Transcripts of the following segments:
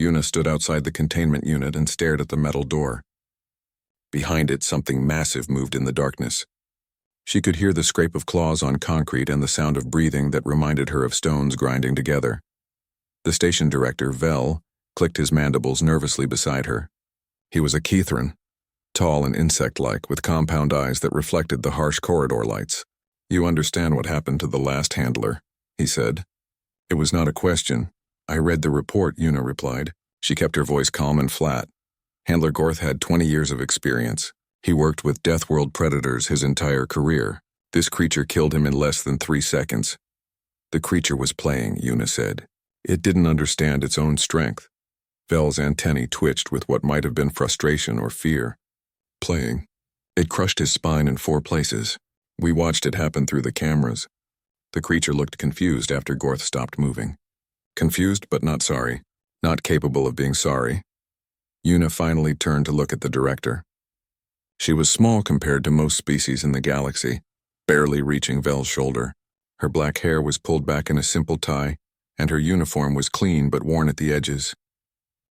Yuna stood outside the containment unit and stared at the metal door. Behind it, something massive moved in the darkness. She could hear the scrape of claws on concrete and the sound of breathing that reminded her of stones grinding together. The station director, Vel, clicked his mandibles nervously beside her. He was a Kithran, tall and insect-like, with compound eyes that reflected the harsh corridor lights. "You understand what happened to the last handler," he said. "It was not a question. I read the report," Yuna replied. She kept her voice calm and flat. Handler Gorth had 20 years of experience. He worked with Deathworld predators his entire career. This creature killed him in less than 3 seconds. The creature was playing, Yuna said. It didn't understand its own strength. Vel's antennae twitched with what might have been frustration or fear. Playing. It crushed his spine in 4 places. We watched it happen through the cameras. The creature looked confused after Gorth stopped moving. Confused but not sorry. Not capable of being sorry. Yuna finally turned to look at the director. She was small compared to most species in the galaxy, barely reaching Vel's shoulder. Her black hair was pulled back in a simple tie, and her uniform was clean but worn at the edges.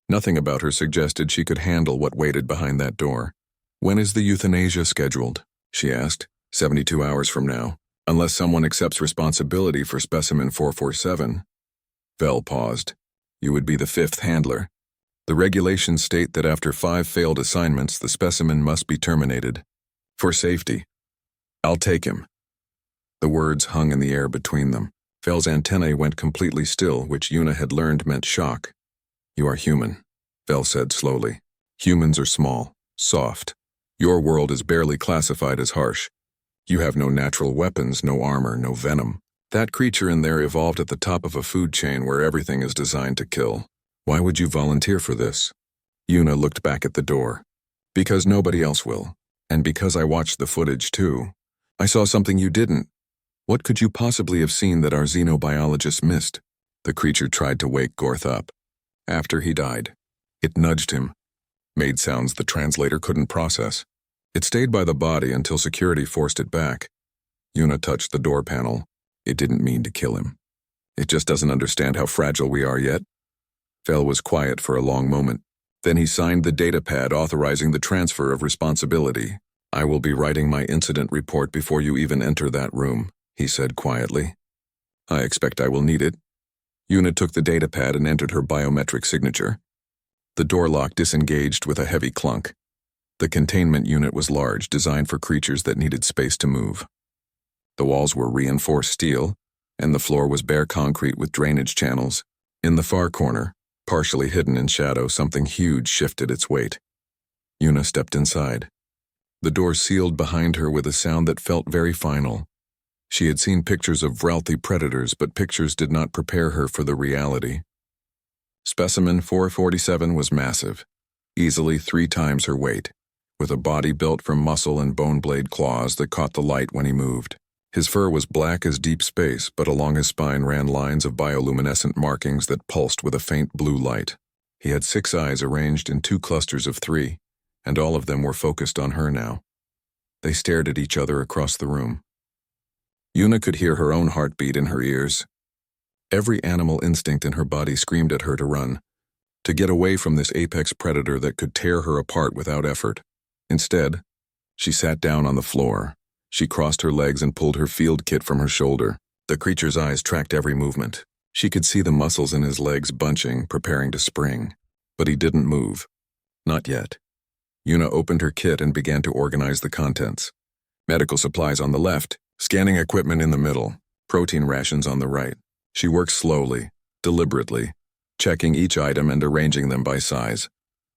Nothing about her suggested she could handle what waited behind that door. "When is the euthanasia scheduled?" she asked. 72 hours from now, unless someone accepts responsibility for specimen 447. Vel paused. "You would be the 5th handler. The regulations state that after 5 failed assignments, the specimen must be terminated. For safety. I'll take him." The words hung in the air between them. Vel's antennae went completely still, which Yuna had learned meant shock. "You are human," Vel said slowly. "Humans are small, soft. Your world is barely classified as harsh. You have no natural weapons, no armor, no venom. That creature in there evolved at the top of a food chain where everything is designed to kill. Why would you volunteer for this?" Yuna looked back at the door. "Because nobody else will. And because I watched the footage too. I saw something you didn't. What could you possibly have seen that our xenobiologist missed?" The creature tried to wake Gorth up. After he died. It nudged him. Made sounds the translator couldn't process. It stayed by the body until security forced it back. Yuna touched the door panel. It didn't mean to kill him. It just doesn't understand how fragile we are yet. Vel was quiet for a long moment. Then he signed the data pad authorizing the transfer of responsibility. "I will be writing my incident report before you even enter that room," he said quietly. "I expect I will need it." Yuna took the data pad and entered her biometric signature. The door lock disengaged with a heavy clunk. The containment unit was large, designed for creatures that needed space to move. The walls were reinforced steel, and the floor was bare concrete with drainage channels. In the far corner, partially hidden in shadow, something huge shifted its weight. Yuna stepped inside. The door sealed behind her with a sound that felt very final. She had seen pictures of Vralthi predators, but pictures did not prepare her for the reality. Specimen 447 was massive, easily 3 times her weight, with a body built from muscle and bone blade claws that caught the light when he moved. His fur was black as deep space, but along his spine ran lines of bioluminescent markings that pulsed with a faint blue light. He had 6 eyes arranged in 2 clusters of 3, and all of them were focused on her now. They stared at each other across the room. Yuna could hear her own heartbeat in her ears. Every animal instinct in her body screamed at her to run, to get away from this apex predator that could tear her apart without effort. Instead, she sat down on the floor. She crossed her legs and pulled her field kit from her shoulder. The creature's eyes tracked every movement. She could see the muscles in his legs bunching, preparing to spring. But he didn't move. Not yet. Yuna opened her kit and began to organize the contents. Medical supplies on the left, scanning equipment in the middle, protein rations on the right. She worked slowly, deliberately, checking each item and arranging them by size.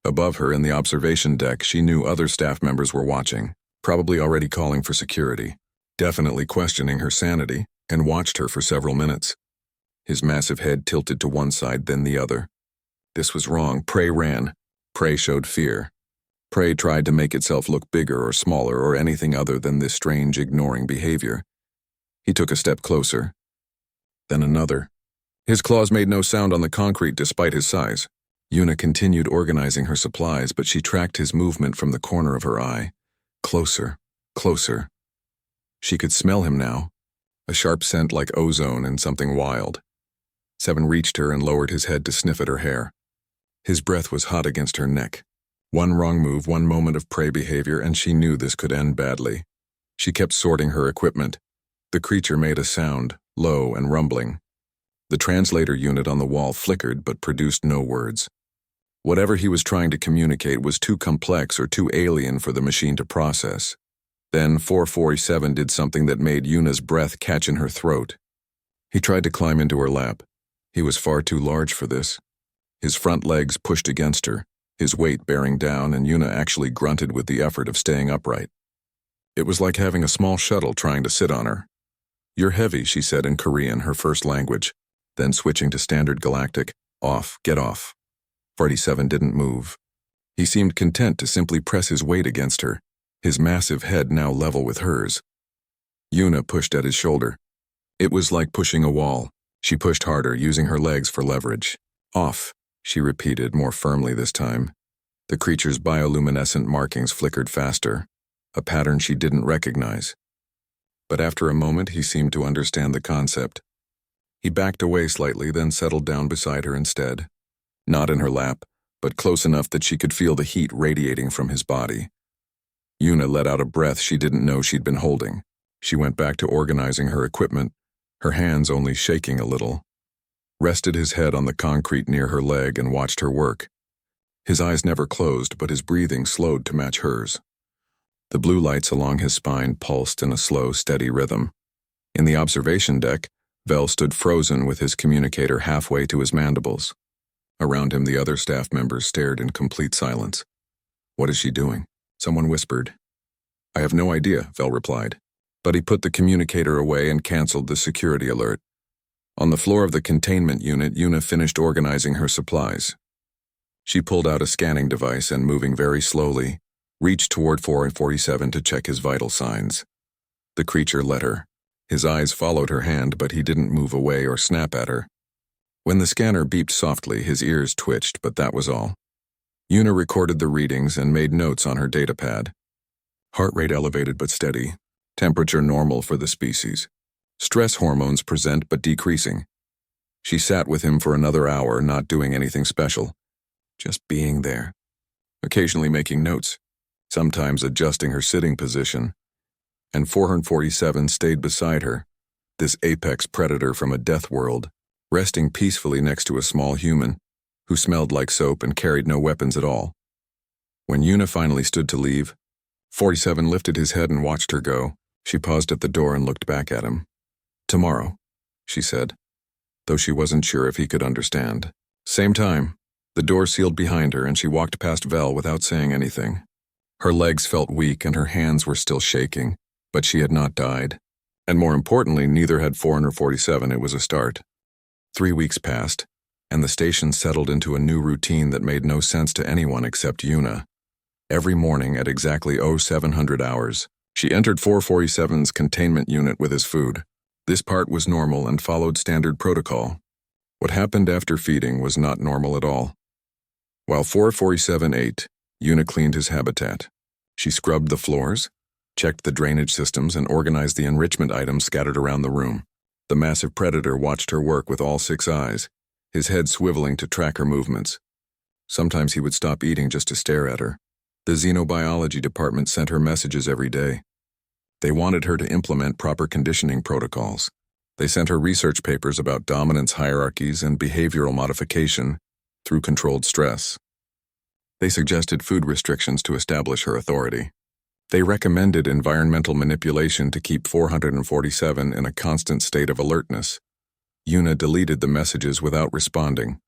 Above her in the observation deck, she knew other staff members were watching, probably already calling for security, definitely questioning her sanity, and watched her for several minutes. His massive head tilted to one side, then the other. This was wrong. Prey ran. Prey showed fear. Prey tried to make itself look bigger or smaller or anything other than this strange, ignoring behavior. He took a step closer. Then another. His claws made no sound on the concrete despite his size. Yuna continued organizing her supplies, but she tracked his movement from the corner of her eye. Closer, closer. She could smell him now, a sharp scent like ozone and something wild. Seven reached her and lowered his head to sniff at her hair. His breath was hot against her neck. One wrong move, one moment of prey behavior, and she knew this could end badly. She kept sorting her equipment. The creature made a sound, low and rumbling. The translator unit on the wall flickered but produced no words. Whatever he was trying to communicate was too complex or too alien for the machine to process. Then 447 did something that made Yuna's breath catch in her throat. He tried to climb into her lap. He was far too large for this. His front legs pushed against her, his weight bearing down, and Yuna actually grunted with the effort of staying upright. It was like having a small shuttle trying to sit on her. "You're heavy," she said in Korean, her first language, then switching to standard Galactic. "Off, get off." 47 didn't move. He seemed content to simply press his weight against her, his massive head now level with hers. Yuna pushed at his shoulder. It was like pushing a wall. She pushed harder, using her legs for leverage. "Off," she repeated, more firmly this time. The creature's bioluminescent markings flickered faster, a pattern she didn't recognize. But after a moment, he seemed to understand the concept. He backed away slightly, then settled down beside her instead. Not in her lap, but close enough that she could feel the heat radiating from his body. Yuna let out a breath she didn't know she'd been holding. She went back to organizing her equipment, her hands only shaking a little. Rested his head on the concrete near her leg and watched her work. His eyes never closed, but his breathing slowed to match hers. The blue lights along his spine pulsed in a slow, steady rhythm. In the observation deck, Vel stood frozen with his communicator halfway to his mandibles. Around him, the other staff members stared in complete silence. "What is she doing?" someone whispered. "I have no idea," Vel replied. But he put the communicator away and canceled the security alert. On the floor of the containment unit, Yuna finished organizing her supplies. She pulled out a scanning device and, moving very slowly, reached toward 447 to check his vital signs. The creature let her. His eyes followed her hand, but he didn't move away or snap at her. When the scanner beeped softly, his ears twitched, but that was all. Yuna recorded the readings and made notes on her datapad. Heart rate elevated but steady. Temperature normal for the species. Stress hormones present but decreasing. She sat with him for another hour, not doing anything special. Just being there. Occasionally making notes. Sometimes adjusting her sitting position. And 447 stayed beside her, this apex predator from a death world, resting peacefully next to a small human, who smelled like soap and carried no weapons at all. When Yuna finally stood to leave, 47 lifted his head and watched her go. She paused at the door and looked back at him. "Tomorrow," she said, though she wasn't sure if he could understand. Same time, the door sealed behind her and she walked past Vel without saying anything. Her legs felt weak and her hands were still shaking, but she had not died. And more importantly, neither had 447. It was a start. 3 weeks passed, and the station settled into a new routine that made no sense to anyone except Yuna. Every morning at exactly 0700 hours, she entered 447's containment unit with his food. This part was normal and followed standard protocol. What happened after feeding was not normal at all. While 447 ate, Yuna cleaned his habitat. She scrubbed the floors, checked the drainage systems, and organized the enrichment items scattered around the room. The massive predator watched her work with all 6 eyes, his head swiveling to track her movements. Sometimes he would stop eating just to stare at her. The xenobiology department sent her messages every day. They wanted her to implement proper conditioning protocols. They sent her research papers about dominance hierarchies and behavioral modification through controlled stress. They suggested food restrictions to establish her authority. They recommended environmental manipulation to keep 447 in a constant state of alertness. Yuna deleted the messages without responding.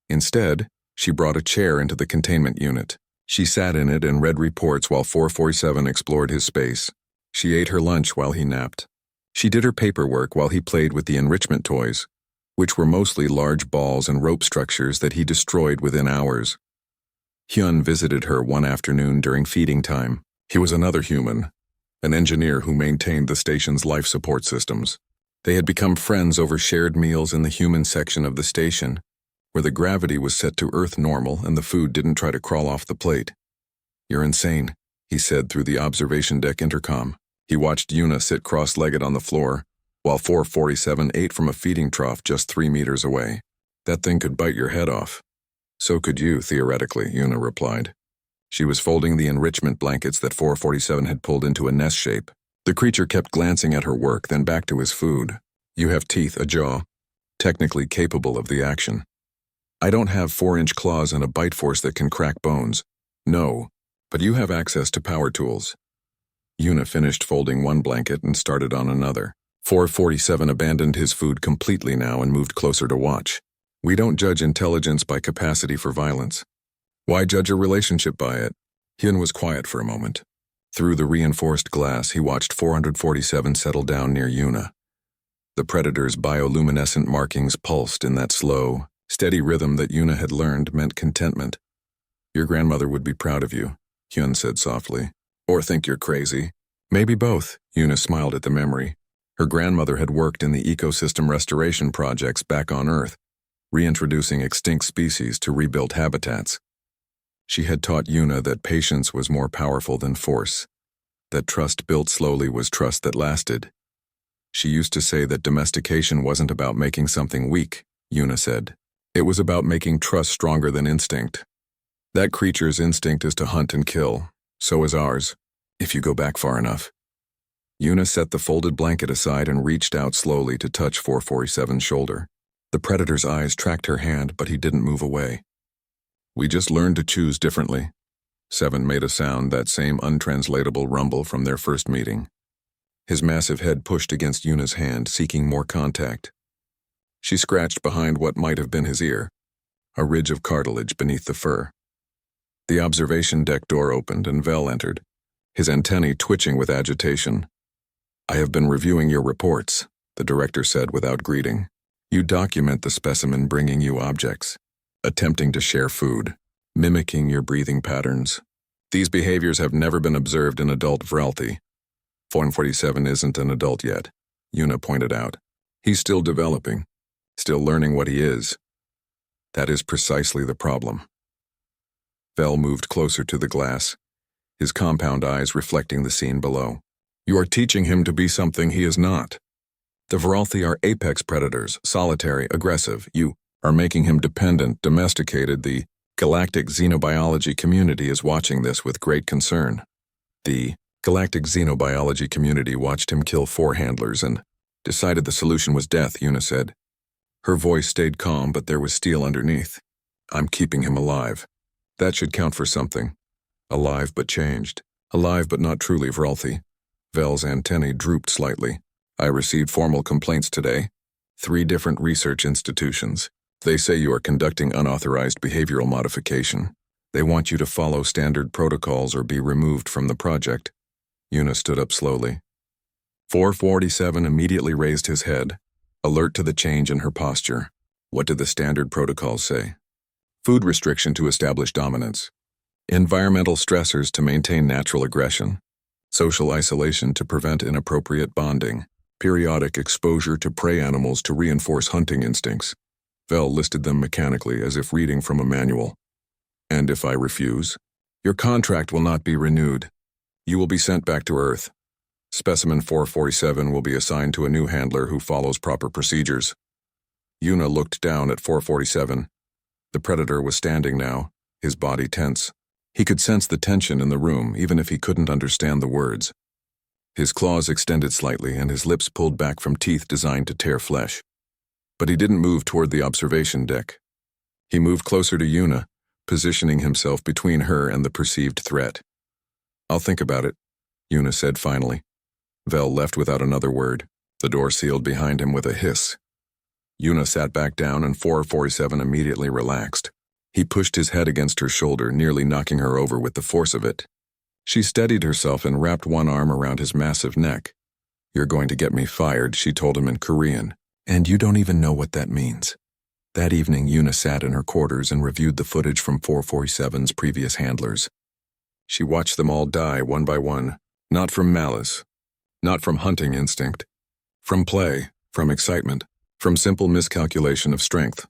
Instead, she brought a chair into the containment unit. She sat in it and read reports while 447 explored his space. She ate her lunch while he napped. She did her paperwork while he played with the enrichment toys, which were mostly large balls and rope structures that he destroyed within hours. Hyun visited her one afternoon during feeding time. He was another human, an engineer who maintained the station's life support systems. They had become friends over shared meals in the human section of the station, where the gravity was set to Earth normal and the food didn't try to crawl off the plate. "You're insane," he said through the observation deck intercom. He watched Yuna sit cross-legged on the floor, while 447 ate from a feeding trough just 3 meters away. "That thing could bite your head off." So could you, theoretically, Una replied. She was folding the enrichment blankets that 447 had pulled into a nest shape. The creature kept glancing at her work, then back to his food. You have teeth, a jaw, technically capable of the action. I don't have 4-inch claws and a bite force that can crack bones. No, but you have access to power tools. Una finished folding one blanket and started on another. 447 abandoned his food completely now and moved closer to watch. We don't judge intelligence by capacity for violence. Why judge a relationship by it? Hyun was quiet for a moment. Through the reinforced glass, he watched 447 settle down near Una. The predator's bioluminescent markings pulsed in that slow, steady rhythm that Una had learned meant contentment. Your grandmother would be proud of you, Hyun said softly. Or think you're crazy. Maybe both, Una smiled at the memory. Her grandmother had worked in the ecosystem restoration projects back on Earth, reintroducing extinct species to rebuild habitats. She had taught Una that patience was more powerful than force, that trust built slowly was trust that lasted. She used to say that domestication wasn't about making something weak, Una said. It was about making trust stronger than instinct. That creature's instinct is to hunt and kill. So is ours, if you go back far enough. Una set the folded blanket aside and reached out slowly to touch 447's shoulder. The predator's eyes tracked her hand, but he didn't move away. We just learned to choose differently. 7 made a sound, that same untranslatable rumble from their first meeting. His massive head pushed against Una's hand, seeking more contact. She scratched behind what might have been his ear, a ridge of cartilage beneath the fur. The observation deck door opened and Vel entered, his antennae twitching with agitation. I have been reviewing your reports, the director said without greeting. You document the specimen bringing you objects, attempting to share food, mimicking your breathing patterns. These behaviors have never been observed in adult Vralti. 447 isn't an adult yet, Una pointed out. He's still developing, still learning what he is. That is precisely the problem. Vel moved closer to the glass, his compound eyes reflecting the scene below. You are teaching him to be something he is not. The Vralthi are apex predators, solitary, aggressive. You are making him dependent, domesticated. The Galactic Xenobiology community is watching this with great concern. The Galactic Xenobiology community watched him kill 4 handlers and decided the solution was death, Una said. Her voice stayed calm, but there was steel underneath. I'm keeping him alive. That should count for something. Alive but changed. Alive but not truly Vralthi. Vel's antennae drooped slightly. I received formal complaints today. 3 different research institutions. They say you are conducting unauthorized behavioral modification. They want you to follow standard protocols or be removed from the project. Una stood up slowly. 447 immediately raised his head, alert to the change in her posture. What did the standard protocols say? Food restriction to establish dominance. Environmental stressors to maintain natural aggression. Social isolation to prevent inappropriate bonding. Periodic exposure to prey animals to reinforce hunting instincts. Vel listed them mechanically as if reading from a manual. And if I refuse? Your contract will not be renewed. You will be sent back to Earth. Specimen 447 will be assigned to a new handler who follows proper procedures. Una looked down at 447. The predator was standing now, his body tense. He could sense the tension in the room, even if he couldn't understand the words. His claws extended slightly and his lips pulled back from teeth designed to tear flesh. But he didn't move toward the observation deck. He moved closer to Una, positioning himself between her and the perceived threat. I'll think about it, Una said finally. Vel left without another word. The door sealed behind him with a hiss. Una sat back down and 447 immediately relaxed. He pushed his head against her shoulder, nearly knocking her over with the force of it. She steadied herself and wrapped one arm around his massive neck. You're going to get me fired, she told him in Korean. And you don't even know what that means. That evening, Una sat in her quarters and reviewed the footage from 447's previous handlers. She watched them all die one by one, not from malice, not from hunting instinct, from play, from excitement, from simple miscalculation of strength.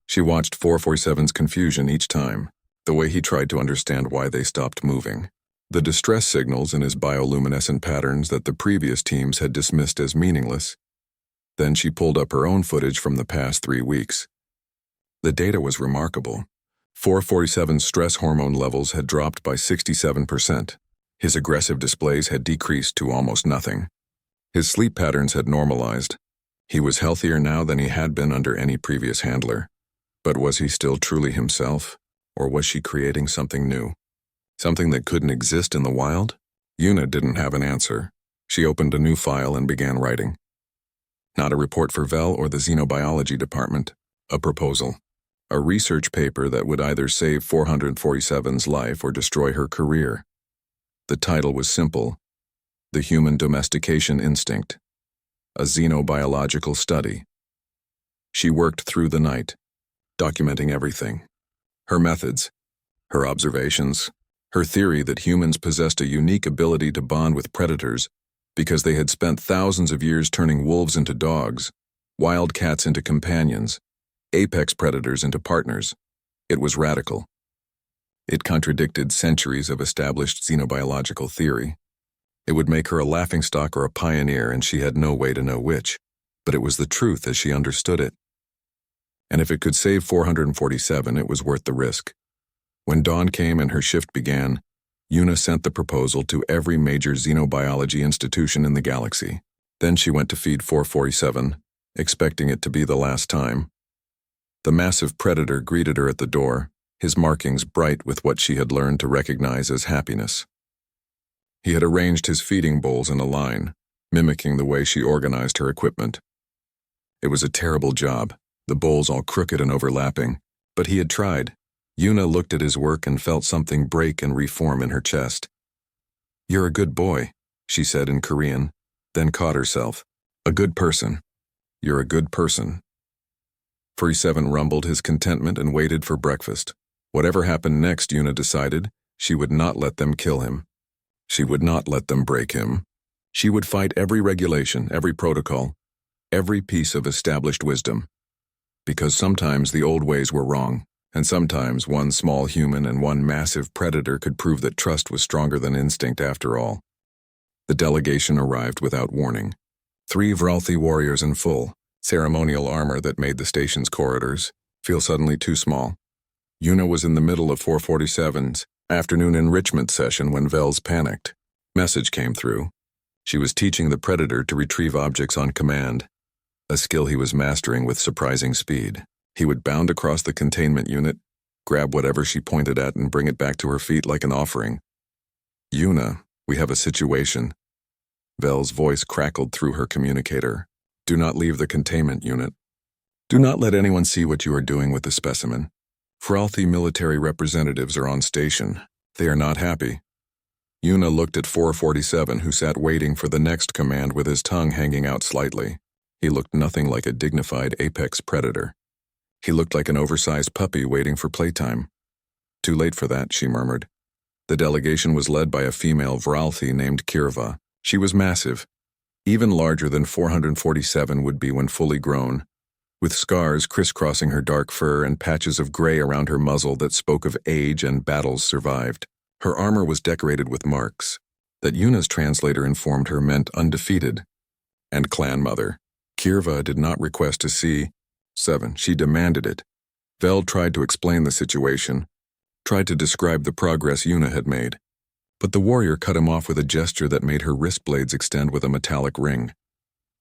She watched 447's confusion each time, the way he tried to understand why they stopped moving, the distress signals in his bioluminescent patterns that the previous teams had dismissed as meaningless. Then she pulled up her own footage from the past 3 weeks. The data was remarkable. 447's stress hormone levels had dropped by 67%. His aggressive displays had decreased to almost nothing. His sleep patterns had normalized. He was healthier now than he had been under any previous handler. But was he still truly himself, or was she creating something new? Something that couldn't exist in the wild? Yuna didn't have an answer. She opened a new file and began writing. Not a report for Vel or the xenobiology department. A proposal. A research paper that would either save 447's life or destroy her career. The title was simple: The Human Domestication Instinct. A xenobiological study. She worked through the night, documenting everything. Her methods, her observations, her theory that humans possessed a unique ability to bond with predators because they had spent thousands of years turning wolves into dogs, wild cats into companions, apex predators into partners. It was radical. It contradicted centuries of established xenobiological theory. It would make her a laughingstock or a pioneer, and she had no way to know which, but it was the truth as she understood it. And if it could save 447, it was worth the risk. When dawn came and her shift began, Yuna sent the proposal to every major xenobiology institution in the galaxy. Then she went to feed 447, expecting it to be the last time. The massive predator greeted her at the door, his markings bright with what she had learned to recognize as happiness. He had arranged his feeding bowls in a line, mimicking the way she organized her equipment. It was a terrible job, the bowls all crooked and overlapping, but he had tried. Yuna looked at his work and felt something break and reform in her chest. "You're a good boy," she said in Korean, then caught herself. "A good person. You're a good person." 47 rumbled his contentment and waited for breakfast. Whatever happened next, Yuna decided, she would not let them kill him. She would not let them break him. She would fight every regulation, every protocol, every piece of established wisdom. Because sometimes the old ways were wrong, and sometimes one small human and one massive predator could prove that trust was stronger than instinct after all. The delegation arrived without warning. 3 Vralthi warriors in full, ceremonial armor that made the station's corridors feel suddenly too small. Yuna was in the middle of 447's afternoon enrichment session when Vels panicked. Message came through. She was teaching the predator to retrieve objects on command, a skill he was mastering with surprising speed. He would bound across the containment unit, grab whatever she pointed at and bring it back to her feet like an offering. "Yuna, we have a situation." Vel's voice crackled through her communicator. "Do not leave the containment unit. Do not let anyone see what you are doing with the specimen. Vralthi military representatives are on station. They are not happy." Yuna looked at 447, who sat waiting for the next command with his tongue hanging out slightly. He looked nothing like a dignified apex predator. He looked like an oversized puppy waiting for playtime. "Too late for that," she murmured. The delegation was led by a female Vralthi named Kirva. She was massive, even larger than 447 would be when fully grown, with scars crisscrossing her dark fur and patches of gray around her muzzle that spoke of age and battles survived. Her armor was decorated with marks that Yuna's translator informed her meant undefeated and clan mother. Kirva did not request to see 7. She demanded it. Vel tried to explain the situation, tried to describe the progress Yuna had made, but the warrior cut him off with a gesture that made her wrist blades extend with a metallic ring.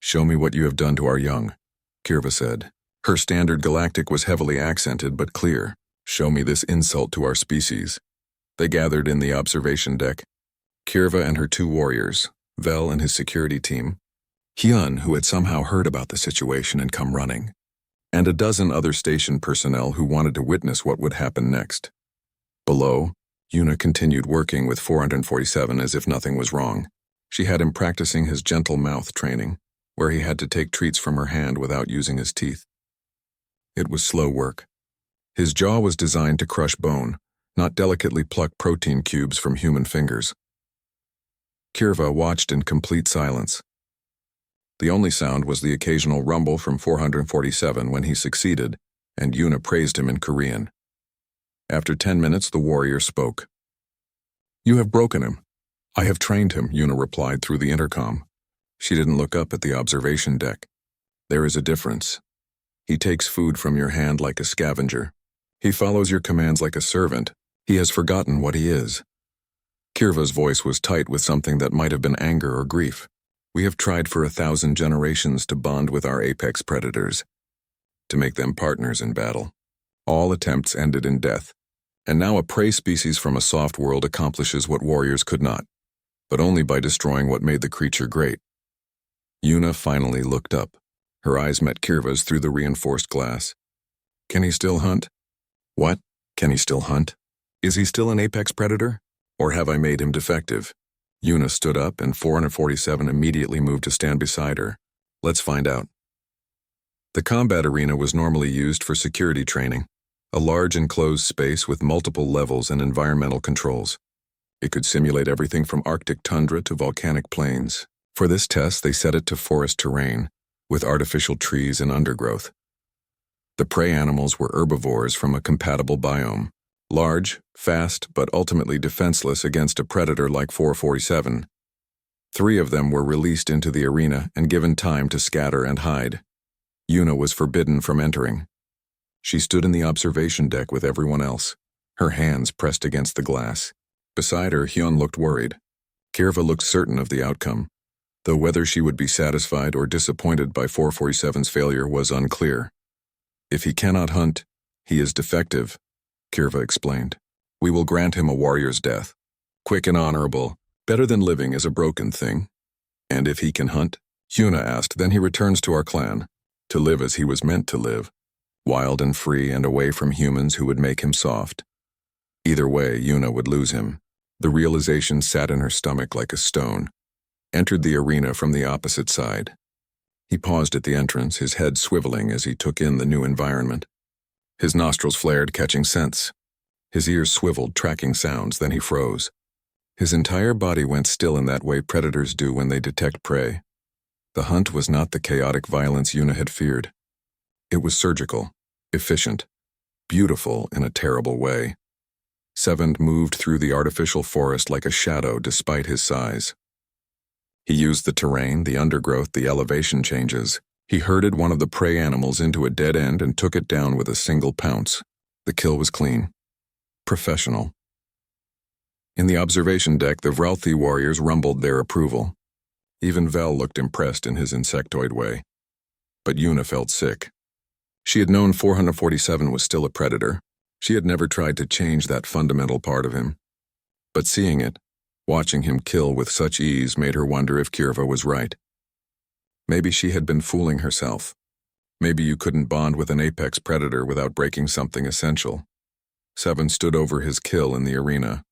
"Show me what you have done to our young," Kirva said. Her standard Galactic was heavily accented but clear. "Show me this insult to our species." They gathered in the observation deck. Kirva and her 2 warriors, Vel and his security team, Hyun, who had somehow heard about the situation and come running, and a dozen other station personnel who wanted to witness what would happen next. Below, Yuna continued working with 447 as if nothing was wrong. She had him practicing his gentle mouth training, where he had to take treats from her hand without using his teeth. It was slow work. His jaw was designed to crush bone, not delicately pluck protein cubes from human fingers. Kirva watched in complete silence. The only sound was the occasional rumble from 447 when he succeeded, and Yuna praised him in Korean. After 10 minutes, the warrior spoke. "You have broken him." "I have trained him," Yuna replied through the intercom. She didn't look up at the observation deck. "There is a difference. He takes food from your hand like a scavenger. He follows your commands like a servant. He has forgotten what he is. Kirva's voice was tight with something that might have been anger or grief. We have tried for 1,000 generations to bond with our apex predators, to make them partners in battle. All attempts ended in death, and now a prey species from a soft world accomplishes what warriors could not, but only by destroying what made the creature great. Yuna finally looked up. Her eyes met Kirva's through the reinforced glass. Can he still hunt? What? Can he still hunt? Is he still an apex predator? Or have I made him defective? Yuna stood up and 447 immediately moved to stand beside her. Let's find out. The combat arena was normally used for security training, a large enclosed space with multiple levels and environmental controls. It could simulate everything from Arctic tundra to volcanic plains. For this test, they set it to forest terrain, with artificial trees and undergrowth. The prey animals were herbivores from a compatible biome, large, fast, but ultimately defenseless against a predator like 447. 3 of them were released into the arena and given time to scatter and hide. Yuna was forbidden from entering. She stood in the observation deck with everyone else, her hands pressed against the glass. Beside her, Hyun looked worried. Kirva looked certain of the outcome, though whether she would be satisfied or disappointed by 447's failure was unclear. If he cannot hunt, he is defective, Kirva explained. We will grant him a warrior's death. Quick and honorable, better than living as a broken thing. And if he can hunt? Yuna asked, then he returns to our clan, to live as he was meant to live, wild and free and away from humans who would make him soft. Either way, Yuna would lose him. The realization sat in her stomach like a stone. Entered the arena from the opposite side. He paused at the entrance, his head swiveling as he took in the new environment. His nostrils flared, catching scents. His ears swiveled, tracking sounds, then he froze. His entire body went still in that way predators do when they detect prey. The hunt was not the chaotic violence Yuna had feared. It was surgical, efficient, beautiful in a terrible way. Sevend moved through the artificial forest like a shadow despite his size. He used the terrain, the undergrowth, the elevation changes. He herded one of the prey animals into a dead end and took it down with a single pounce. The kill was clean. Professional. In the observation deck, the Vralthi warriors rumbled their approval. Even Vel looked impressed in his insectoid way. But Yuna felt sick. She had known 447 was still a predator. She had never tried to change that fundamental part of him. But seeing it, watching him kill with such ease, made her wonder if Kirva was right. Maybe she had been fooling herself. Maybe you couldn't bond with an apex predator without breaking something essential. Seven stood over his kill in the arena.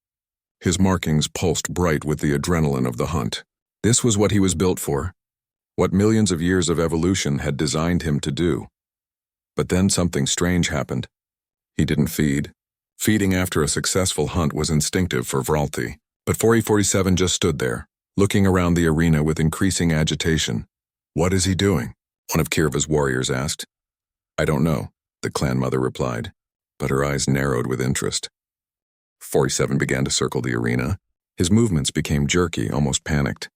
His markings pulsed bright with the adrenaline of the hunt. This was what he was built for, what millions of years of evolution had designed him to do. But then something strange happened. He didn't feed. Feeding after a successful hunt was instinctive for Vralthi. But 447 just stood there, looking around the arena with increasing agitation. What is he doing? One of Kirva's warriors asked. I don't know, the clan mother replied, but her eyes narrowed with interest. 47 began to circle the arena. His movements became jerky, almost panicked.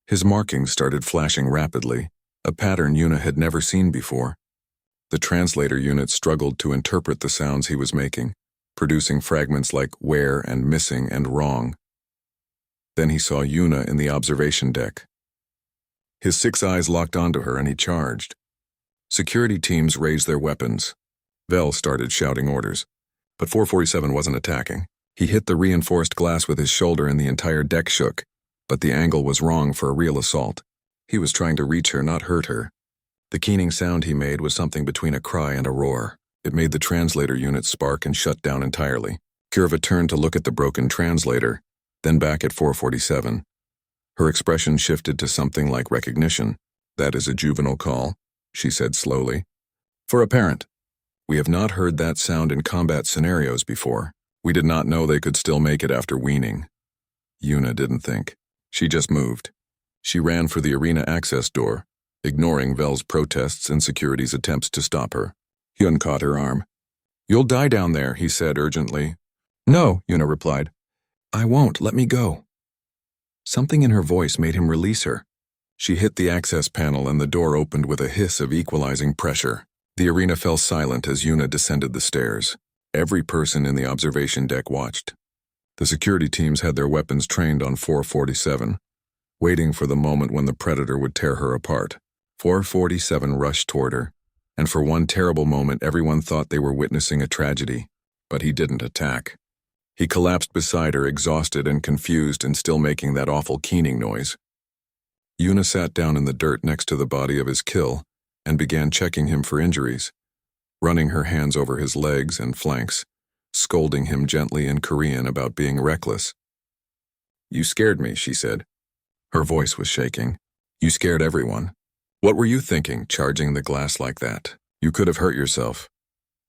His markings started flashing rapidly, a pattern Yuna had never seen before. The translator unit struggled to interpret the sounds he was making, producing fragments like where and missing and wrong. Then he saw Yuna in the observation deck. His 6 eyes locked onto her and he charged. Security teams raised their weapons. Vel started shouting orders, but 447 wasn't attacking. He hit the reinforced glass with his shoulder and the entire deck shook, but the angle was wrong for a real assault. He was trying to reach her, not hurt her. The keening sound he made was something between a cry and a roar. It made the translator unit spark and shut down entirely. Kirva turned to look at the broken translator, then back at 447. Her expression shifted to something like recognition. That is a juvenile call, she said slowly. For a parent. We have not heard that sound in combat scenarios before. We did not know they could still make it after weaning. Yuna didn't think. She just moved. She ran for the arena access door, ignoring Vel's protests and security's attempts to stop her. Hyun caught her arm. You'll die down there, he said urgently. No, Yuna replied. I won't, let me go. Something in her voice made him release her. She hit the access panel and the door opened with a hiss of equalizing pressure. The arena fell silent as Yuna descended the stairs. Every person in the observation deck watched. The security teams had their weapons trained on 447, waiting for the moment when the predator would tear her apart. 447 rushed toward her, and for one terrible moment everyone thought they were witnessing a tragedy, but he didn't attack. He collapsed beside her, exhausted and confused and still making that awful keening noise. Yuna sat down in the dirt next to the body of his kill and began checking him for injuries, running her hands over his legs and flanks, scolding him gently in Korean about being reckless. "You scared me," she said. Her voice was shaking. "You scared everyone. What were you thinking, charging the glass like that? You could have hurt yourself."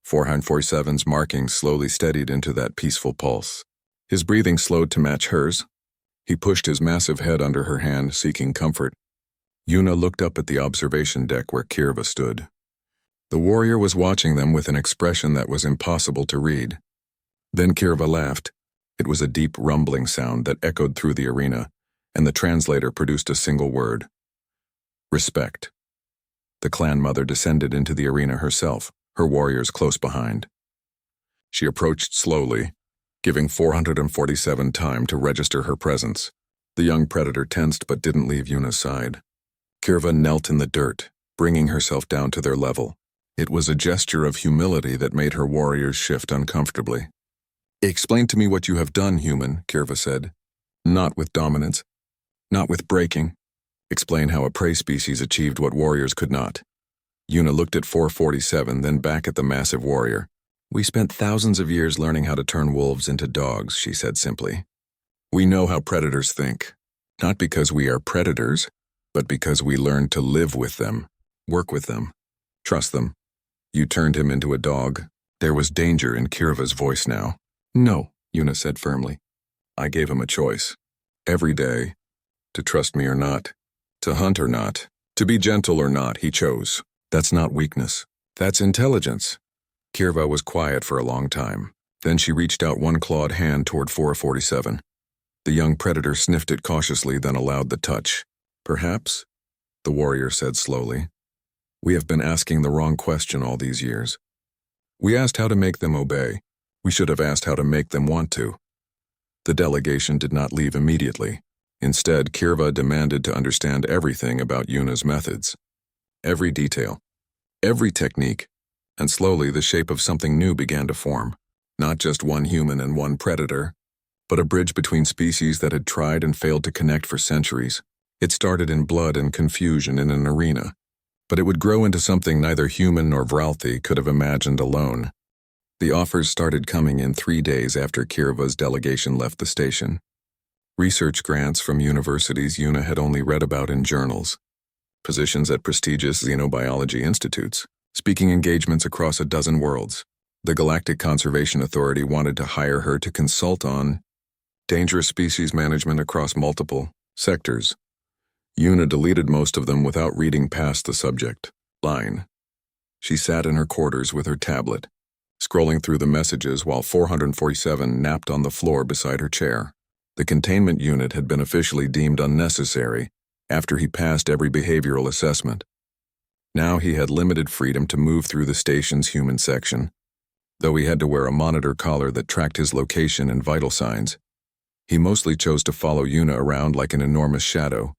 447's markings slowly steadied into that peaceful pulse. His breathing slowed to match hers. He pushed his massive head under her hand, seeking comfort. Yuna looked up at the observation deck where Kirva stood. The warrior was watching them with an expression that was impossible to read. Then Kirva laughed. It was a deep rumbling sound that echoed through the arena, and the translator produced a single word: respect. The clan mother descended into the arena herself, her warriors close behind. She approached slowly, giving 447 time to register her presence. The young predator tensed but didn't leave Yuna's side. Kirva knelt in the dirt, bringing herself down to their level. It was a gesture of humility that made her warriors shift uncomfortably. "Explain to me what you have done, human," Kirva said. "Not with dominance. Not with breaking. Explain how a prey species achieved what warriors could not." Yuna looked at 447, then back at the massive warrior. "We spent thousands of years learning how to turn wolves into dogs," she said simply. "We know how predators think. Not because we are predators, but because we learned to live with them, work with them, trust them. You turned him into a dog." There was danger in Kirva's voice now. "No," Yuna said firmly. "I gave him a choice. Every day. To trust me or not. To hunt or not. To be gentle or not, he chose. That's not weakness. That's intelligence." Kirva was quiet for a long time. Then she reached out one clawed hand toward 447. The young predator sniffed it cautiously, then allowed the touch. "Perhaps," the warrior said slowly, "we have been asking the wrong question all these years. We asked how to make them obey. We should have asked how to make them want to." The delegation did not leave immediately. Instead, Kirva demanded to understand everything about Yuna's methods. Every detail. Every technique. And slowly the shape of something new began to form. Not just one human and one predator, but a bridge between species that had tried and failed to connect for centuries. It started in blood and confusion in an arena, but it would grow into something neither human nor Vralthi could have imagined alone. The offers started coming in 3 days after Kirva's delegation left the station. Research grants from universities Yuna had only read about in journals, positions at prestigious xenobiology institutes, speaking engagements across a dozen worlds. The Galactic Conservation Authority wanted to hire her to consult on dangerous species management across multiple sectors. Yuna deleted most of them without reading past the subject line. She sat in her quarters with her tablet, scrolling through the messages while 447 napped on the floor beside her chair. The containment unit had been officially deemed unnecessary after he passed every behavioral assessment. Now he had limited freedom to move through the station's human section, though he had to wear a monitor collar that tracked his location and vital signs. He mostly chose to follow Yuna around like an enormous shadow.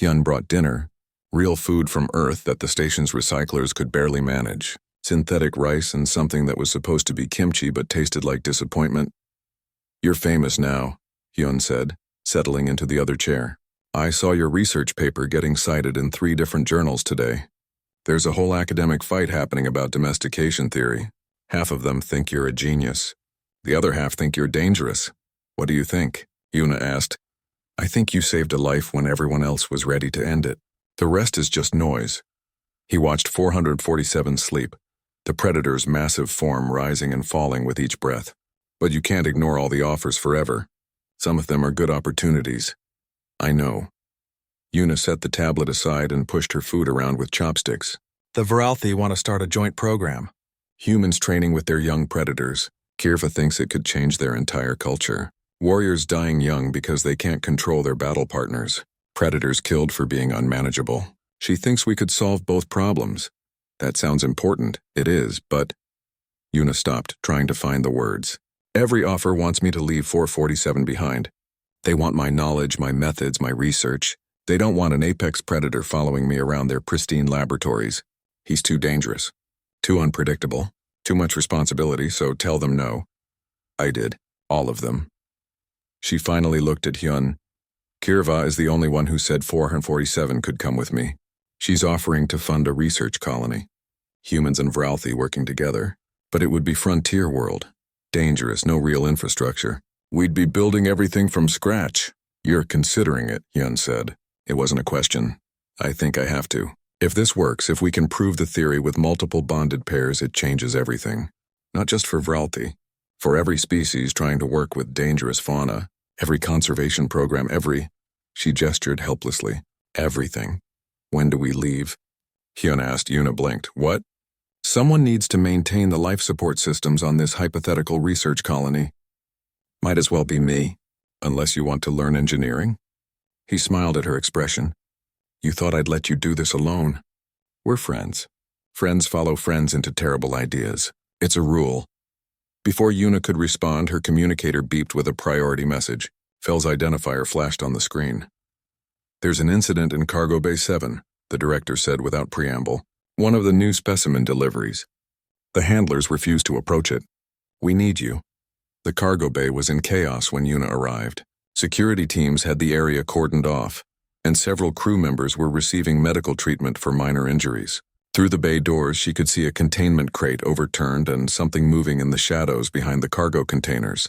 Hyun brought dinner, real food from Earth that the station's recyclers could barely manage, synthetic rice and something that was supposed to be kimchi but tasted like disappointment. "You're famous now," Hyun said, settling into the other chair. "I saw your research paper getting cited in 3 different journals today. There's a whole academic fight happening about domestication theory. Half of them think you're a genius. The other half think you're dangerous. What do you think?" Yuna asked. "I think you saved a life when everyone else was ready to end it. The rest is just noise." He watched 447 sleep, the predator's massive form rising and falling with each breath. "But you can't ignore all the offers forever. Some of them are good opportunities." "I know." Yuna set the tablet aside and pushed her food around with chopsticks. "The Vralthi want to start a joint program. Humans training with their young predators. Kirva thinks it could change their entire culture. Warriors dying young because they can't control their battle partners. Predators killed for being unmanageable. She thinks we could solve both problems. That sounds important. It is, but..." Yuna stopped, trying to find the words. Every offer wants me to leave 447 behind. They want my knowledge, my methods, my research. They don't want an apex predator following me around their pristine laboratories. He's too dangerous, too unpredictable, too much responsibility, so tell them no. I did. All of them. She finally looked at Hyun. Kirva is the only one who said 447 could come with me. She's offering to fund a research colony. Humans and Vralthi working together. But it would be frontier world. Dangerous, no real infrastructure. We'd be building everything from scratch. You're considering it, Hyun said. It wasn't a question. I think I have to. If this works, if we can prove the theory with multiple bonded pairs, it changes everything. Not just for Vralthi. For every species trying to work with dangerous fauna, every conservation program, She gestured helplessly. Everything. When do we leave? Hyun asked. Yuna blinked. What? Someone needs to maintain the life support systems on this hypothetical research colony. Might as well be me, unless you want to learn engineering. He smiled at her expression. You thought I'd let you do this alone. We're friends. Friends follow friends into terrible ideas. It's a rule. Before Yuna could respond, her communicator beeped with a priority message. Fel's identifier flashed on the screen. There's an incident in Cargo Bay 7, the director said without preamble. One of the new specimen deliveries. The handlers refused to approach it. We need you. The cargo bay was in chaos when Yuna arrived. Security teams had the area cordoned off, and several crew members were receiving medical treatment for minor injuries. Through the bay doors, she could see a containment crate overturned and something moving in the shadows behind the cargo containers.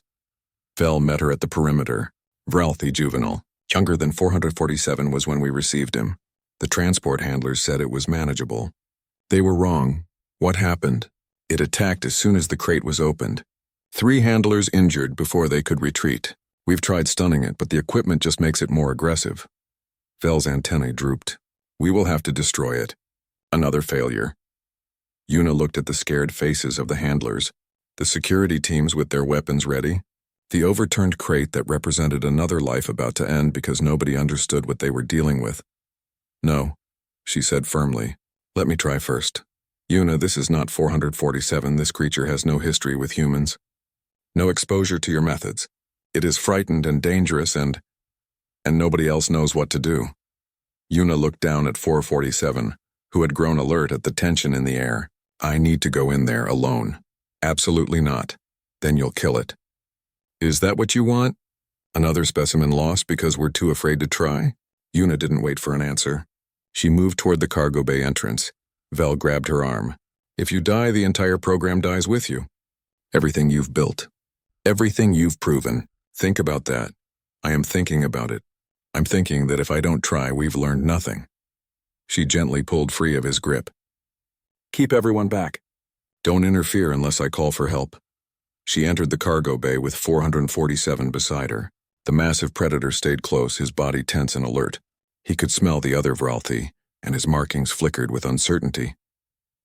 Fel met her at the perimeter. Vralthi juvenile, younger than 447 was when we received him. The transport handlers said it was manageable. They were wrong. What happened? It attacked as soon as the crate was opened. 3 handlers injured before they could retreat. We've tried stunning it, but the equipment just makes it more aggressive. Fel's antennae drooped. We will have to destroy it. Another failure. Yuna looked at the scared faces of the handlers, the security teams with their weapons ready, the overturned crate that represented another life about to end because nobody understood what they were dealing with. No, she said firmly. Let me try first. Yuna, this is not 447. This creature has no history with humans. No exposure to your methods. It is frightened and dangerous and nobody else knows what to do. Yuna looked down at 447, who had grown alert at the tension in the air. I need to go in there alone. Absolutely not. Then you'll kill it. Is that what you want? Another specimen lost because we're too afraid to try? Yuna didn't wait for an answer. She moved toward the cargo bay entrance. Vel grabbed her arm. If you die, the entire program dies with you. Everything you've built. Everything you've proven. Think about that. I am thinking about it. I'm thinking that if I don't try, we've learned nothing. She gently pulled free of his grip. Keep everyone back. Don't interfere unless I call for help. She entered the cargo bay with 447 beside her. The massive predator stayed close, his body tense and alert. He could smell the other Vralthi, and his markings flickered with uncertainty.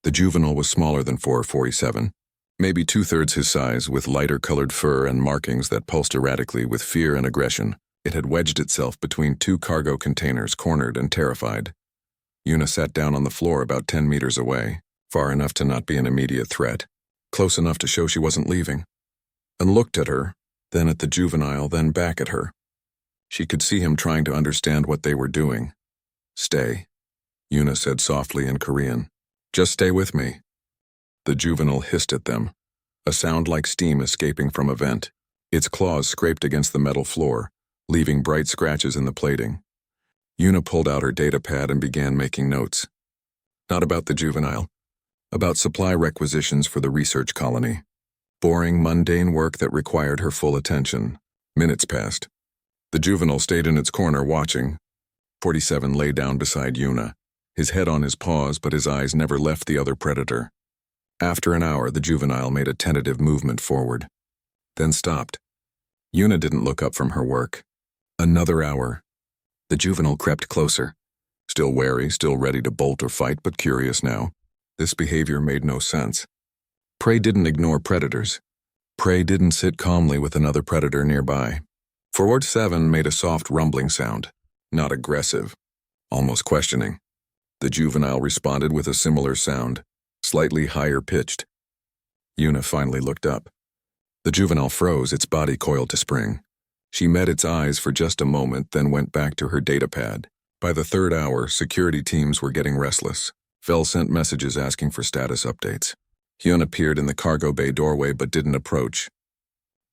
The juvenile was smaller than 447, maybe 2/3 his size, with lighter-colored fur and markings that pulsed erratically with fear and aggression. It had wedged itself between 2 cargo containers, cornered and terrified. Yuna sat down on the floor about 10 meters away, far enough to not be an immediate threat, close enough to show she wasn't leaving, and looked at her, then at the juvenile, then back at her. She could see him trying to understand what they were doing. Stay, Yuna said softly in Korean. Just stay with me. The juvenile hissed at them, a sound like steam escaping from a vent. Its claws scraped against the metal floor, leaving bright scratches in the plating. Yuna pulled out her data pad and began making notes. Not about the juvenile, about supply requisitions for the research colony. Boring, mundane work that required her full attention. Minutes passed. The juvenile stayed in its corner watching. 47 lay down beside Yuna, his head on his paws, but his eyes never left the other predator. After an hour, the juvenile made a tentative movement forward, then stopped. Yuna didn't look up from her work. Another hour. The juvenile crept closer, still wary, still ready to bolt or fight, but curious now. This behavior made no sense. Prey didn't ignore predators. Prey didn't sit calmly with another predator nearby. Forward 7 made a soft rumbling sound, not aggressive, almost questioning. The juvenile responded with a similar sound, slightly higher pitched. Yuna finally looked up. The juvenile froze, its body coiled to spring. She met its eyes for just a moment, then went back to her datapad. By the third hour, security teams were getting restless. Vel sent messages asking for status updates. Hyun appeared in the cargo bay doorway but didn't approach.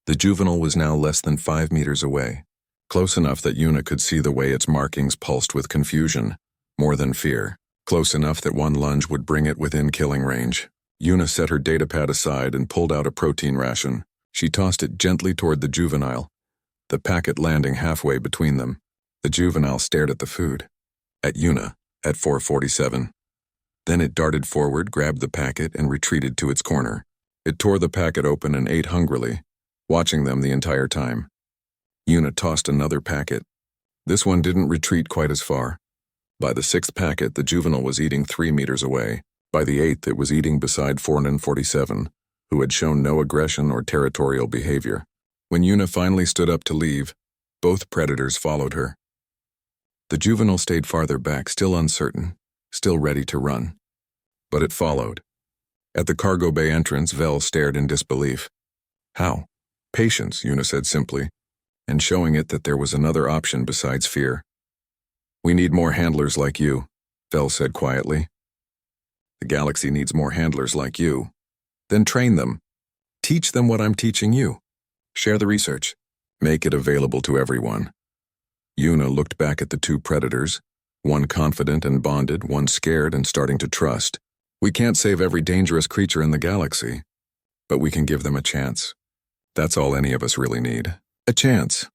The juvenile was now less than 5 meters away, close enough that Yuna could see the way its markings pulsed with confusion, more than fear, close enough that one lunge would bring it within killing range. Yuna set her datapad aside and pulled out a protein ration. She tossed it gently toward the juvenile, the packet landing halfway between them. The juvenile stared at the food, at Yuna, at 447. Then it darted forward, grabbed the packet, and retreated to its corner. It tore the packet open and ate hungrily, watching them the entire time. Yuna tossed another packet. This one didn't retreat quite as far. By the 6th packet, the juvenile was eating 3 meters away. By the 8th, it was eating beside 447, who had shown no aggression or territorial behavior. When Yuna finally stood up to leave, both predators followed her. The juvenile stayed farther back, still uncertain, still ready to run. But it followed. At the cargo bay entrance, Vel stared in disbelief. How? Patience, Yuna said simply, and showing it that there was another option besides fear. We need more handlers like you, Vel said quietly. The galaxy needs more handlers like you. Then train them. Teach them what I'm teaching you. Share the research. Make it available to everyone. Yuna looked back at the two predators, one confident and bonded, one scared and starting to trust. We can't save every dangerous creature in the galaxy, but we can give them a chance. That's all any of us really need. A chance.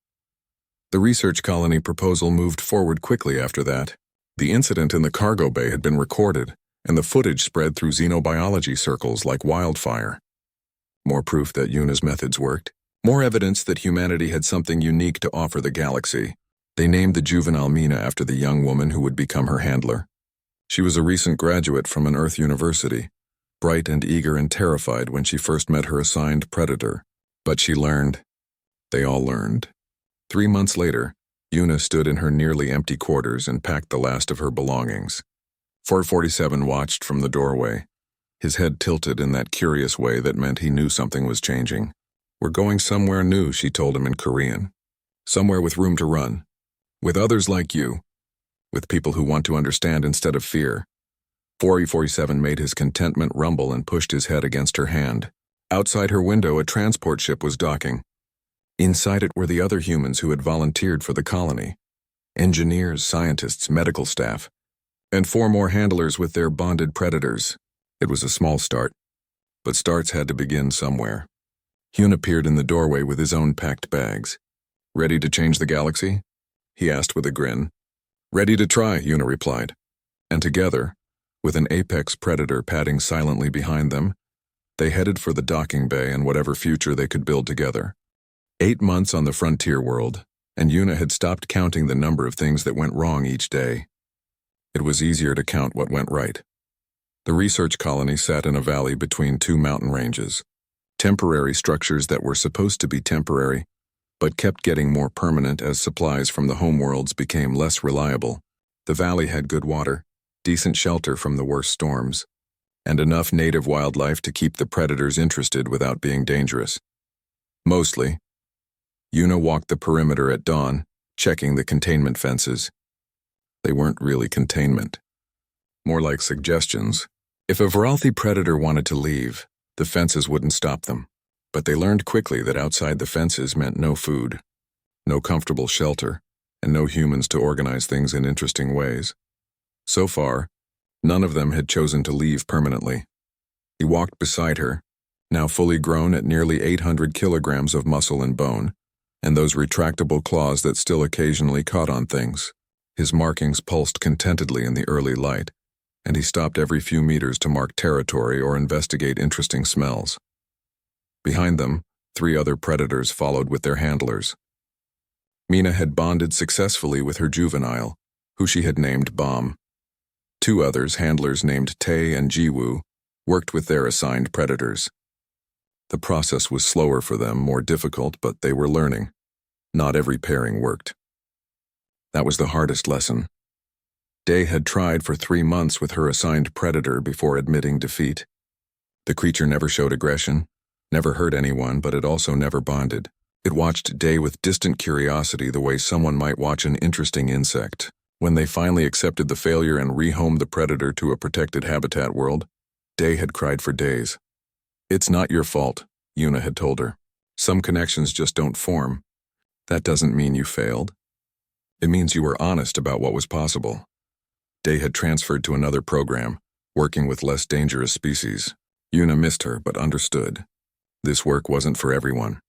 The research colony proposal moved forward quickly after that. The incident in the cargo bay had been recorded, and the footage spread through xenobiology circles like wildfire. More proof that Yuna's methods worked. More evidence that humanity had something unique to offer the galaxy. They named the juvenile Mina after the young woman who would become her handler. She was a recent graduate from an Earth university, bright and eager and terrified when she first met her assigned predator. But she learned. They all learned. 3 months later, Yuna stood in her nearly empty quarters and packed the last of her belongings. 447 watched from the doorway, his head tilted in that curious way that meant he knew something was changing. We're going somewhere new, she told him in Korean. Somewhere with room to run. With others like you. With people who want to understand instead of fear. 447 made his contentment rumble and pushed his head against her hand. Outside her window, a transport ship was docking. Inside it were the other humans who had volunteered for the colony. Engineers, scientists, medical staff, and 4 more handlers with their bonded predators. It was a small start, but starts had to begin somewhere. Hyun appeared in the doorway with his own packed bags. Ready to change the galaxy? He asked with a grin. Ready to try, Yuna replied. And together, with an apex predator padding silently behind them, they headed for the docking bay and whatever future they could build together. 8 months on the frontier world, and Yuna had stopped counting the number of things that went wrong each day. It was easier to count what went right. The research colony sat in a valley between 2 mountain ranges. Temporary structures that were supposed to be temporary, but kept getting more permanent as supplies from the homeworlds became less reliable. The valley had good water, decent shelter from the worst storms, and enough native wildlife to keep the predators interested without being dangerous. Mostly. Yuna walked the perimeter at dawn, checking the containment fences. They weren't really containment. More like suggestions. If a Varalthi predator wanted to leave, the fences wouldn't stop them. But they learned quickly that outside the fences meant no food, no comfortable shelter, and no humans to organize things in interesting ways. So far, none of them had chosen to leave permanently. He walked beside her, now fully grown at nearly 800 kilograms of muscle and bone, and those retractable claws that still occasionally caught on things. His markings pulsed contentedly in the early light, and he stopped every few meters to mark territory or investigate interesting smells. Behind them, 3 other predators followed with their handlers. Mina had bonded successfully with her juvenile, who she had named Bomb. 2 others, handlers named Tae and Jiwoo, worked with their assigned predators. The process was slower for them, more difficult, but they were learning. Not every pairing worked. That was the hardest lesson. Tae had tried for 3 months with her assigned predator before admitting defeat. The creature never showed aggression, never hurt anyone, but it also never bonded. It watched Day with distant curiosity, the way someone might watch an interesting insect. When they finally accepted the failure and rehomed the predator to a protected habitat world, Day had cried for days. "It's not your fault," Una had told her. "Some connections just don't form. That doesn't mean you failed. It means you were honest about what was possible." Day had transferred to another program, working with less dangerous species. Una missed her, but understood. This work wasn't for everyone.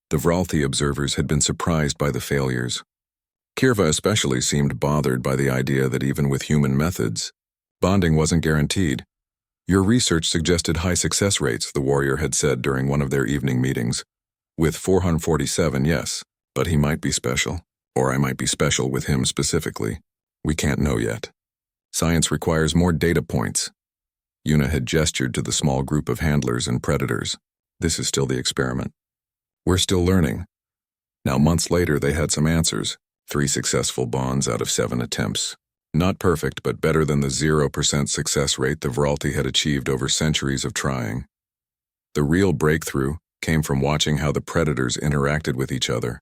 The Vralthi observers had been surprised by the failures. Kirva especially seemed bothered by the idea that even with human methods, bonding wasn't guaranteed. "Your research suggested high success rates," the warrior had said during one of their evening meetings. "With 447, yes, but he might be special. Or I might be special with him specifically. We can't know yet. Science requires more data points." Una had gestured to the small group of handlers and predators. "This is still the experiment. We're still learning." Now, months later, they had some answers. 3 successful bonds out of 7 attempts. Not perfect, but better than the 0% success rate the Vralthi had achieved over centuries of trying. The real breakthrough came from watching how the predators interacted with each other.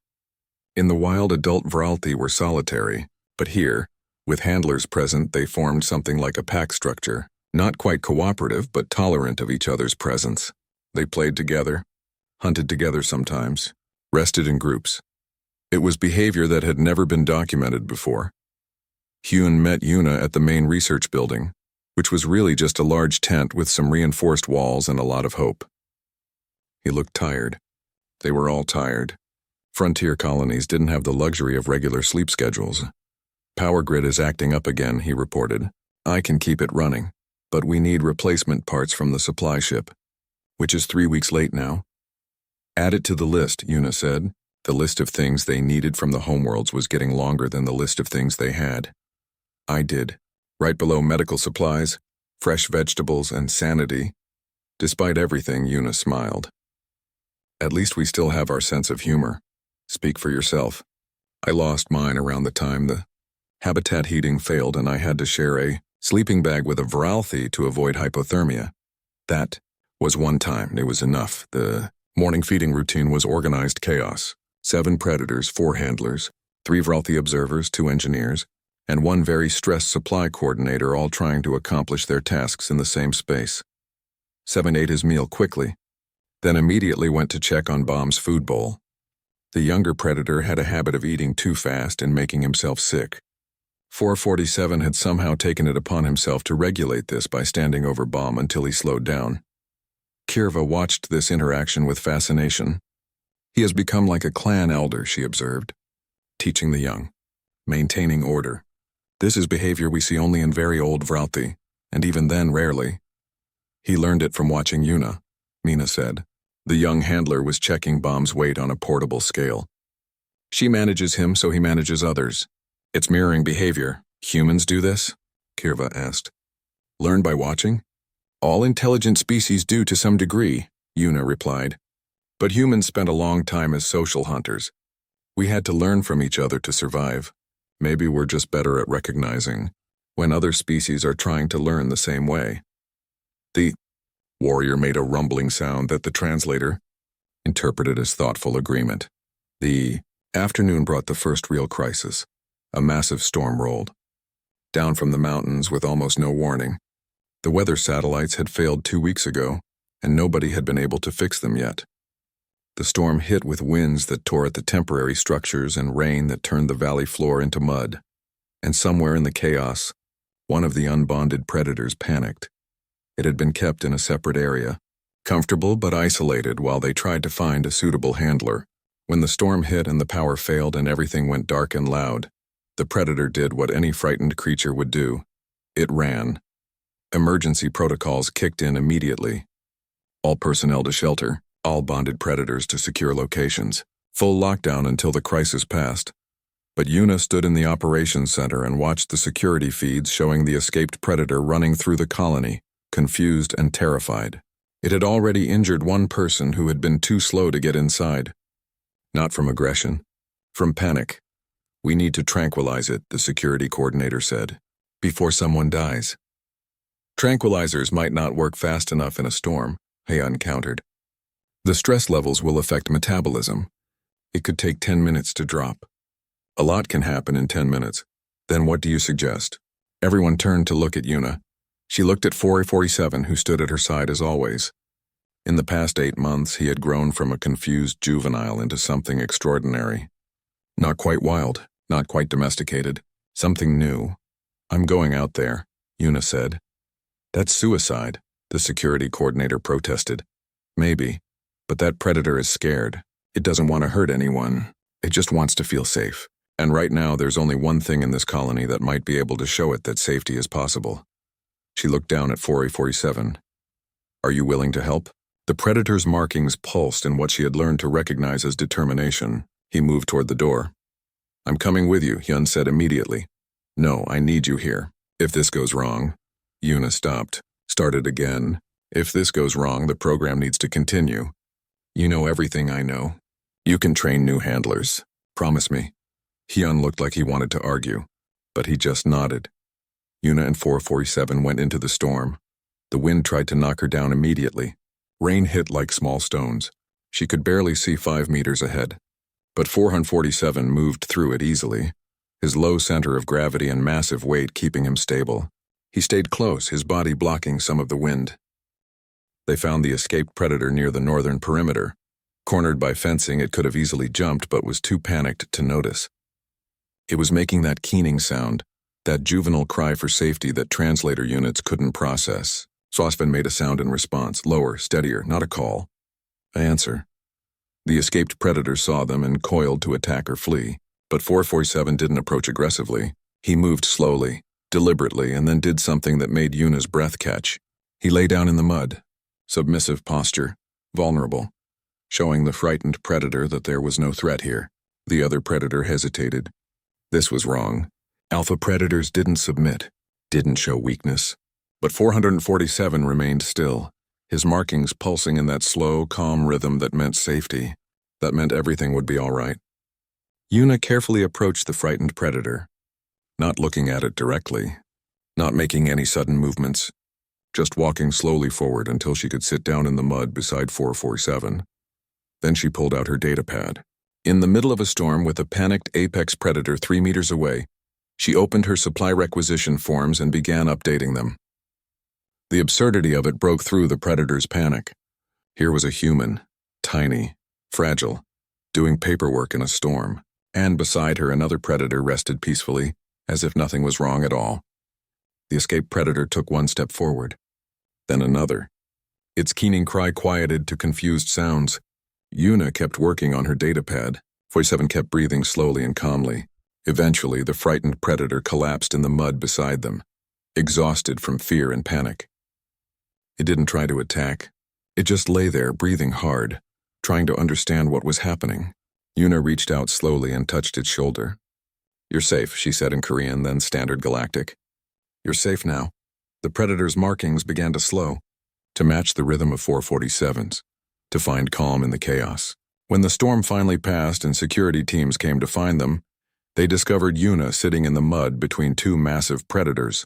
In the wild, adult Vralthi were solitary, but here, with handlers present, they formed something like a pack structure. Not quite cooperative, but tolerant of each other's presence. They played together, hunted together sometimes, rested in groups. It was behavior that had never been documented before. Hyun met Una at the main research building, which was really just a large tent with some reinforced walls and a lot of hope. He looked tired. They were all tired. Frontier colonies didn't have the luxury of regular sleep schedules. "Power grid is acting up again," he reported. "I can keep it running, but we need replacement parts from the supply ship, which is 3 weeks late now." "Add it to the list," Una said. The list of things they needed from the homeworlds was getting longer than the list of things they had. I did. Right below medical supplies, fresh vegetables, and sanity. Despite everything, Una smiled. "At least we still have our sense of humor. Speak for yourself. I lost mine around the time the habitat heating failed and I had to share a sleeping bag with a Vralthi to avoid hypothermia. That was one time. It was enough. The morning feeding routine was organized chaos. 7 predators, 4 handlers, 3 Vralthi observers, 2 engineers, and 1 very stressed supply coordinator, all trying to accomplish their tasks in the same space. 7 ate his meal quickly, then immediately went to check on Bomb's food bowl. The younger predator had a habit of eating too fast and making himself sick. 447 had somehow taken it upon himself to regulate this by standing over Bomb until he slowed down. Kirva watched this interaction with fascination. "He has become like a clan elder," she observed. "Teaching the young. Maintaining order. This is behavior we see only in very old Vralthi, and even then rarely." "He learned it from watching Una," Mina said. The young handler was checking Bomb's weight on a portable scale. "She manages him, so he manages others. It's mirroring behavior. Humans do this?" Kirva asked. "Learn by watching? All intelligent species do to some degree," Una replied. "But humans spent a long time as social hunters. We had to learn from each other to survive. Maybe we're just better at recognizing when other species are trying to learn the same way." The warrior made a rumbling sound that the translator interpreted as thoughtful agreement. The afternoon brought the first real crisis. A massive storm rolled down from the mountains with almost no warning. The weather satellites had failed 2 weeks ago, and nobody had been able to fix them yet. The storm hit with winds that tore at the temporary structures and rain that turned the valley floor into mud. And somewhere in the chaos, one of the unbonded predators panicked. It had been kept in a separate area, comfortable but isolated while they tried to find a suitable handler. When the storm hit and the power failed and everything went dark and loud, the predator did what any frightened creature would do. It ran. Emergency protocols kicked in immediately. All personnel to shelter, all bonded predators to secure locations. Full lockdown until the crisis passed. But Una stood in the operations center and watched the security feeds showing the escaped predator running through the colony, confused and terrified. It had already injured 1 person who had been too slow to get inside. Not from aggression, from panic. "We need to tranquilize it," the security coordinator said, "before someone dies." Tranquilizers might not work fast enough in a storm, Heian countered. The stress levels will affect metabolism. It could take 10 minutes to drop. A lot can happen in 10 minutes. Then what do you suggest? Everyone turned to look at Yuna. She looked at 447, who stood at her side as always. In the past 8 months, he had grown from a confused juvenile into something extraordinary. Not quite wild, not quite domesticated, something new. I'm going out there, Yuna said. That's suicide, the security coordinator protested. Maybe, but that predator is scared. It doesn't want to hurt anyone. It just wants to feel safe. And right now, there's only one thing in this colony that might be able to show it that safety is possible. She looked down at 447. Are you willing to help? The predator's markings pulsed in what she had learned to recognize as determination. He moved toward the door. I'm coming with you, Hyun said immediately. No, I need you here. If this goes wrong. Yuna stopped, started again. If this goes wrong, the program needs to continue. You know everything I know. You can train new handlers. Promise me. Hyun looked like he wanted to argue, but he just nodded. Yuna and 447 went into the storm. The wind tried to knock her down immediately. Rain hit like small stones. She could barely see 5 meters ahead. But 447 moved through it easily, his low center of gravity and massive weight keeping him stable. He stayed close, his body blocking some of the wind. They found the escaped predator near the northern perimeter. Cornered by fencing, it could have easily jumped but was too panicked to notice. It was making that keening sound, that juvenile cry for safety that translator units couldn't process. Sosvin made a sound in response, lower, steadier, not a call. An answer. The escaped predator saw them and coiled to attack or flee, but 447 didn't approach aggressively. He moved slowly, deliberately, and then did something that made Yuna's breath catch. He lay down in the mud, submissive posture, vulnerable, showing the frightened predator that there was no threat here. The other predator hesitated. This was wrong. Alpha predators didn't submit, didn't show weakness. But 447 remained still, his markings pulsing in that slow, calm rhythm that meant safety, that meant everything would be all right. Yuna carefully approached the frightened predator, not looking at it directly, not making any sudden movements, just walking slowly forward until she could sit down in the mud beside 447. Then she pulled out her datapad. In the middle of a storm with a panicked apex predator 3 meters away, she opened her supply requisition forms and began updating them. The absurdity of it broke through the predator's panic. Here was a human, tiny, fragile, doing paperwork in a storm, and beside her another predator rested peacefully, as if nothing was wrong at all. The escaped predator took one step forward, then another. Its keening cry quieted to confused sounds. Yuna kept working on her datapad. 47 kept breathing slowly and calmly. Eventually, the frightened predator collapsed in the mud beside them, exhausted from fear and panic. It didn't try to attack. It just lay there, breathing hard, trying to understand what was happening. Yuna reached out slowly and touched its shoulder. You're safe, she said in Korean, then Standard Galactic. You're safe now. The predator's markings began to slow, to match the rhythm of 447's. To find calm in the chaos. When the storm finally passed and security teams came to find them, they discovered Yuna sitting in the mud between 2 massive predators,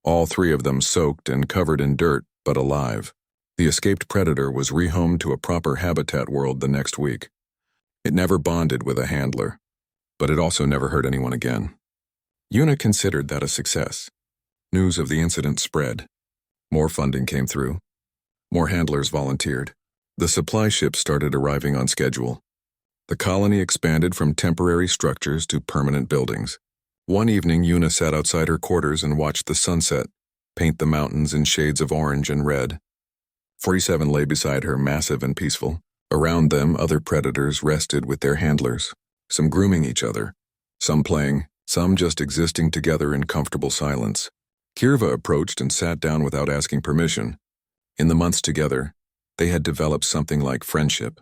all 3 of them soaked and covered in dirt, but alive. The escaped predator was rehomed to a proper habitat world the next week. It never bonded with a handler, but it also never hurt anyone again. Yuna considered that a success. News of the incident spread. More funding came through. More handlers volunteered. The supply ships started arriving on schedule. The colony expanded from temporary structures to permanent buildings. One evening, Yuna sat outside her quarters and watched the sunset paint the mountains in shades of orange and red. 47 lay beside her, massive and peaceful. Around them, other predators rested with their handlers, some grooming each other, some playing, some just existing together in comfortable silence. Kirva approached and sat down without asking permission. In the months together, they had developed something like friendship.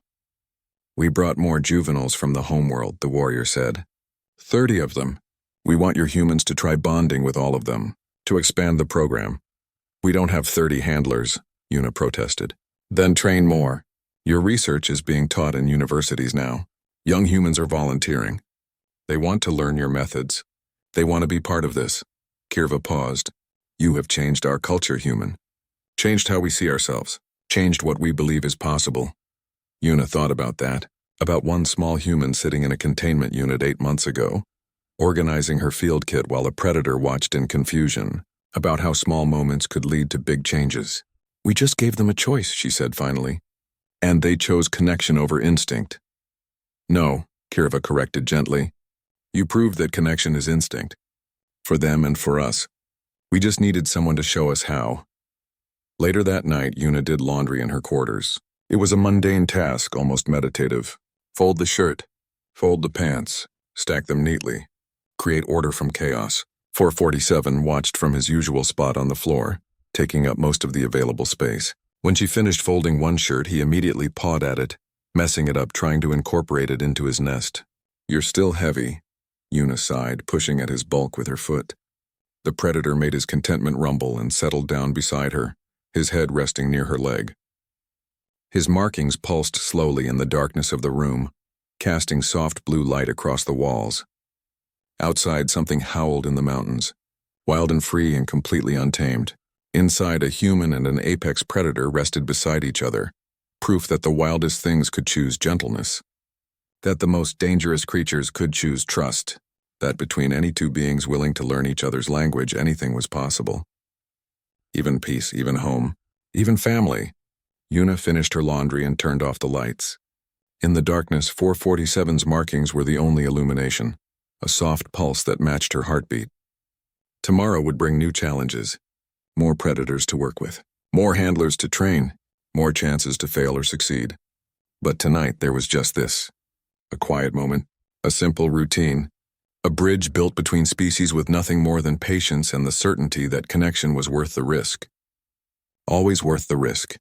We brought more juveniles from the homeworld, the warrior said. 30 of them. We want your humans to try bonding with all of them, to expand the program. We don't have 30 handlers, Yuna protested. Then train more. Your research is being taught in universities now. Young humans are volunteering. They want to learn your methods. They want to be part of this. Kirva paused. You have changed our culture, human. Changed how we see ourselves. Changed what we believe is possible. Yuna thought about that, about one small human sitting in a containment unit 8 months ago, organizing her field kit while a predator watched in confusion, about how small moments could lead to big changes. We just gave them a choice, she said finally. And they chose connection over instinct. No, Kirva corrected gently. You proved that connection is instinct. For them and for us. We just needed someone to show us how. Later that night, Yuna did laundry in her quarters. It was a mundane task, almost meditative. Fold the shirt, fold the pants, stack them neatly, create order from chaos. 447 watched from his usual spot on the floor, taking up most of the available space. When she finished folding one shirt, he immediately pawed at it, messing it up, trying to incorporate it into his nest. You're still heavy, Yuna sighed, pushing at his bulk with her foot. The predator made his contentment rumble and settled down beside her, his head resting near her leg. His markings pulsed slowly in the darkness of the room, casting soft blue light across the walls. Outside, something howled in the mountains, wild and free and completely untamed. Inside, a human and an apex predator rested beside each other, proof that the wildest things could choose gentleness, that the most dangerous creatures could choose trust, that between any two beings willing to learn each other's language, anything was possible. Even peace, even home, even family. Yuna finished her laundry and turned off the lights. In the darkness, 447's markings were the only illumination, a soft pulse that matched her heartbeat. Tomorrow would bring new challenges, more predators to work with, more handlers to train, more chances to fail or succeed. But tonight there was just this. A quiet moment, a simple routine, a bridge built between species with nothing more than patience and the certainty that connection was worth the risk. Always worth the risk.